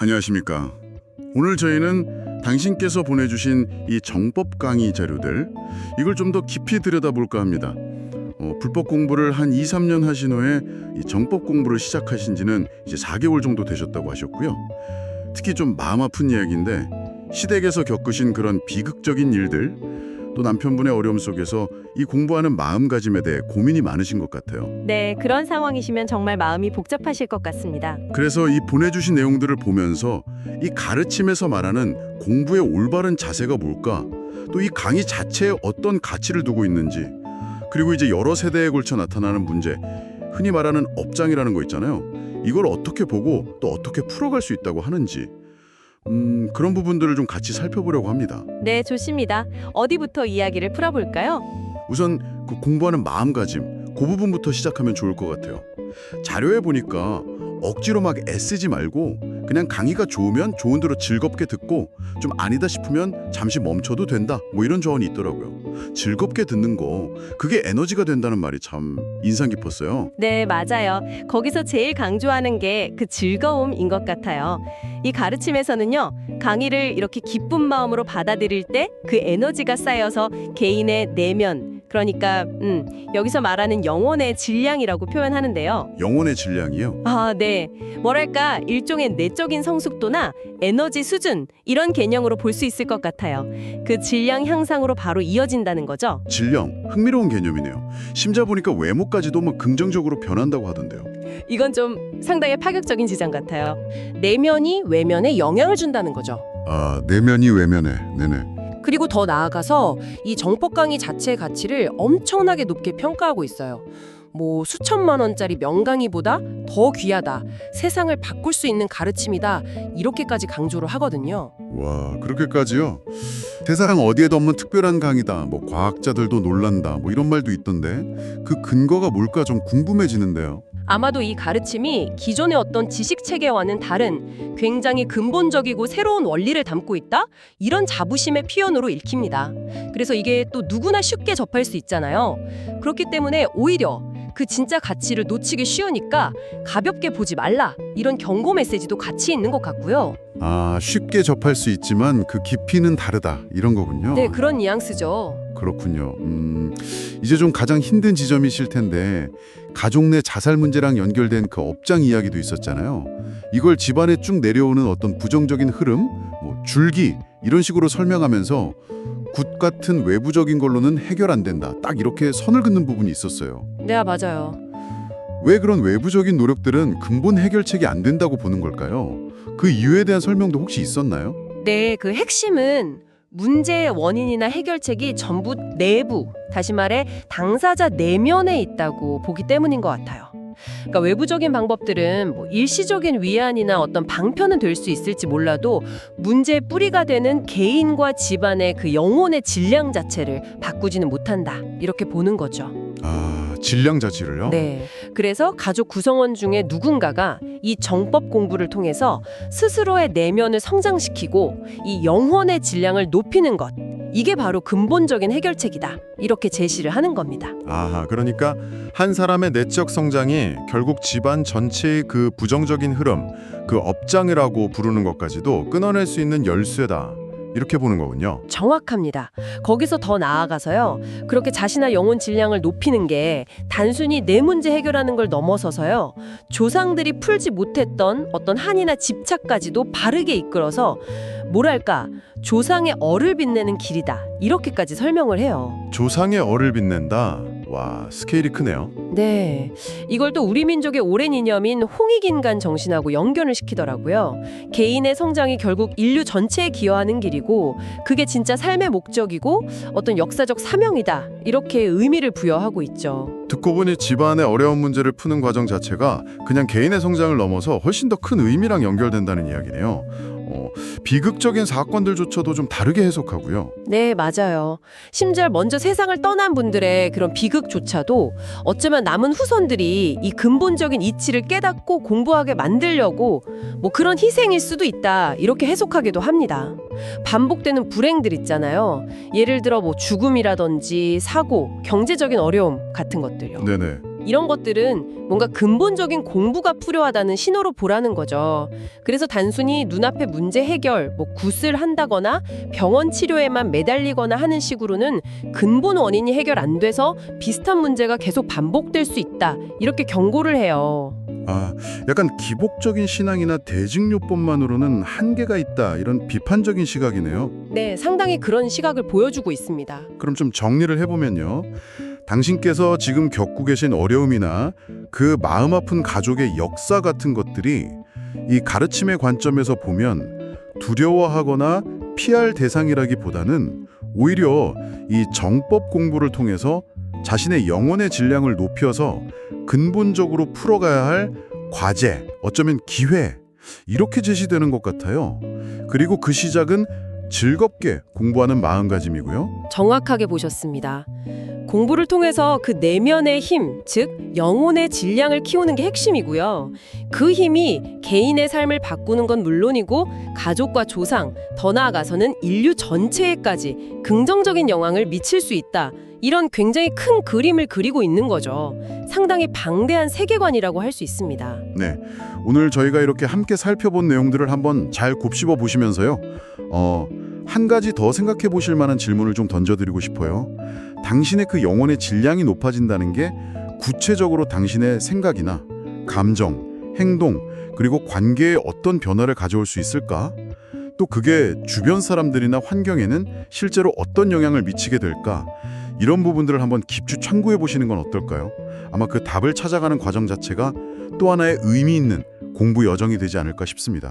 안녕하십니까. 오늘 저희는 당신께서 보내주신 이 정법 강의 자료들, 이걸 좀 더 깊이 들여다볼까 합니다. 불법 공부를 한 2, 3년 하신 후에 이 정법 공부를 시작하신 지는 이제 4개월 정도 되셨다고 하셨고요. 특히 좀 마음 아픈 이야기인데, 시댁에서 겪으신 그런 비극적인 일들, 또 남편분의 어려움 속에서 이 공부하는 마음가짐에 대해 고민이 많으신 것 같아요. 네, 그런 상황이시면 정말 마음이 복잡하실 것 같습니다. 그래서 이 보내주신 내용들을 보면서 이 가르침에서 말하는 공부의 올바른 자세가 뭘까? 또 이 강의 자체에 어떤 가치를 두고 있는지, 그리고 이제 여러 세대에 걸쳐 나타나는 문제, 흔히 말하는 업장이라는 거 있잖아요. 이걸 어떻게 보고 또 어떻게 풀어갈 수 있다고 하는지, 그런 부분들을 좀 같이 살펴보려고 합니다. 네, 좋습니다. 어디부터 이야기를 풀어볼까요? 우선 그 공부하는 마음가짐, 그 부분부터 시작하면 좋을 것 같아요. 자료에 보니까 억지로 막 애쓰지 말고 그냥 강의가 좋으면 좋은 대로 즐겁게 듣고 좀 아니다 싶으면 잠시 멈춰도 된다, 뭐 이런 조언이 있더라고요. 즐겁게 듣는 거, 그게 에너지가 된다는 말이 참 인상 깊었어요. 네, 맞아요. 거기서 제일 강조하는 게 그 즐거움인 것 같아요. 이 가르침에서는요, 강의를 이렇게 기쁜 마음으로 받아들일 때 그 에너지가 쌓여서 개인의 내면, 그러니까 여기서 말하는 영혼의 질량이라고 표현하는데요. 영혼의 질량이요? 아, 네. 뭐랄까, 일종의 내적인 성숙도나 에너지 수준, 이런 개념으로 볼 수 있을 것 같아요. 그 질량 향상으로 바로 이어진다는 거죠. 질량, 흥미로운 개념이네요. 심지어 보니까 외모까지도 막 긍정적으로 변한다고 하던데요. 이건 좀 상당히 파격적인 지장 같아요. 내면이 외면에 영향을 준다는 거죠. 아, 내면이 외면에, 네네. 그리고 더 나아가서 이 정법 강의 자체의 가치를 엄청나게 높게 평가하고 있어요. 뭐 수천만 원짜리 명강의보다 더 귀하다, 세상을 바꿀 수 있는 가르침이다, 이렇게까지 강조를 하거든요. 와, 그렇게까지요? 세상 어디에도 없는 특별한 강의다, 뭐 과학자들도 놀란다, 뭐 이런 말도 있던데 그 근거가 뭘까 좀 궁금해지는데요. 아마도 이 가르침이 기존의 어떤 지식 체계와는 다른 굉장히 근본적이고 새로운 원리를 담고 있다? 이런 자부심의 표현으로 읽힙니다. 그래서 이게 또 누구나 쉽게 접할 수 있잖아요. 그렇기 때문에 오히려 그 진짜 가치를 놓치기 쉬우니까 가볍게 보지 말라, 이런 경고 메시지도 같이 있는 것 같고요. 아, 쉽게 접할 수 있지만 그 깊이는 다르다, 이런 거군요. 네, 그런 뉘앙스죠. 그렇군요. 이제 좀 가장 힘든 지점이실 텐데, 가족 내 자살 문제랑 연결된 그 업장 이야기도 있었잖아요. 이걸 집안에 쭉 내려오는 어떤 부정적인 흐름, 뭐 줄기, 이런 식으로 설명하면서 굿 같은 외부적인 걸로는 해결 안 된다, 딱 이렇게 선을 긋는 부분이 있었어요. 네, 맞아요. 왜 그런 외부적인 노력들은 근본 해결책이 안 된다고 보는 걸까요? 그 이유에 대한 설명도 혹시 있었나요? 네, 그 핵심은 문제의 원인이나 해결책이 전부 내부, 다시 말해 당사자 내면에 있다고 보기 때문인 것 같아요. 그러니까 외부적인 방법들은 뭐 일시적인 위안이나 어떤 방편은 될 수 있을지 몰라도 문제의 뿌리가 되는 개인과 집안의 그 영혼의 질량 자체를 바꾸지는 못한다, 이렇게 보는 거죠. 아, 질량 자체를요? 네. 그래서 가족 구성원 중에 누군가가 이 정법 공부를 통해서 스스로의 내면을 성장시키고 이 영혼의 질량을 높이는 것, 이게 바로 근본적인 해결책이다, 이렇게 제시를 하는 겁니다. 아하, 그러니까 한 사람의 내적 성장이 결국 집안 전체의 그 부정적인 흐름, 그 업장이라고 부르는 것까지도 끊어낼 수 있는 열쇠다, 이렇게 보는 거군요. 정확합니다. 거기서 더 나아가서요, 그렇게 자신의 영혼 질량을 높이는 게 단순히 내 문제 해결하는 걸 넘어서서요, 조상들이 풀지 못했던 어떤 한이나 집착까지도 바르게 이끌어서 뭐랄까, 조상의 얼을 빛내는 길이다, 이렇게까지 설명을 해요. 조상의 얼을 빛낸다. 와, 스케일이 크네요. 네, 이걸 또 우리 민족의 오랜 이념인 홍익인간 정신하고 연결을 시키더라고요. 개인의 성장이 결국 인류 전체에 기여하는 길이고, 그게 진짜 삶의 목적이고 어떤 역사적 사명이다, 이렇게 의미를 부여하고 있죠. 듣고 보니 집안의 어려운 문제를 푸는 과정 자체가 그냥 개인의 성장을 넘어서 훨씬 더 큰 의미랑 연결된다는 이야기네요. 비극적인 사건들조차도 좀 다르게 해석하고요. 네, 맞아요. 심지어 먼저 세상을 떠난 분들의 그런 비극조차도 어쩌면 남은 후손들이 이 근본적인 이치를 깨닫고 공부하게 만들려고 뭐 그런 희생일 수도 있다, 이렇게 해석하기도 합니다. 반복되는 불행들 있잖아요. 예를 들어 뭐 죽음이라든지 사고, 경제적인 어려움 같은 것들요. 네네. 이런 것들은 뭔가 근본적인 공부가 필요하다는 신호로 보라는 거죠. 그래서 단순히 눈앞의 문제 해결, 굿을 한다거나 병원 치료에만 매달리거나 하는 식으로는 근본 원인이 해결 안 돼서 비슷한 문제가 계속 반복될 수 있다. 이렇게 경고를 해요. 아, 약간 기복적인 신앙이나 대증요법만으로는 한계가 있다 이런 비판적인 시각이네요. 네, 상당히 그런 시각을 보여주고 있습니다. 그럼 좀 정리를 해보면요. 당신께서 지금 겪고 계신 어려움이나 그 마음 아픈 가족의 역사 같은 것들이 이 가르침의 관점에서 보면 두려워하거나 피할 대상이라기보다는 오히려 이 정법 공부를 통해서 자신의 영혼의 질량을 높여서 근본적으로 풀어가야 할 과제, 어쩌면 기회, 이렇게 제시되는 것 같아요. 그리고 그 시작은 즐겁게 공부하는 마음가짐이고요. 정확하게 보셨습니다. 공부를 통해서 그 내면의 힘, 즉 영혼의 질량을 키우는 게 핵심이고요. 그 힘이 개인의 삶을 바꾸는 건 물론이고 가족과 조상, 더 나아가서는 인류 전체에까지 긍정적인 영향을 미칠 수 있다. 이런 굉장히 큰 그림을 그리고 있는 거죠. 상당히 방대한 세계관이라고 할 수 있습니다. 네, 오늘 저희가 이렇게 함께 살펴본 내용들을 한번 잘 곱씹어 보시면서요. 한 가지 더 생각해 보실 만한 질문을 좀 던져드리고 싶어요. 당신의 그 영혼의 질량이 높아진다는 게 구체적으로 당신의 생각이나 감정, 행동, 그리고 관계에 어떤 변화를 가져올 수 있을까? 또 그게 주변 사람들이나 환경에는 실제로 어떤 영향을 미치게 될까? 이런 부분들을 한번 깊이 참고해 보시는 건 어떨까요? 아마 그 답을 찾아가는 과정 자체가 또 하나의 의미 있는 공부 여정이 되지 않을까 싶습니다.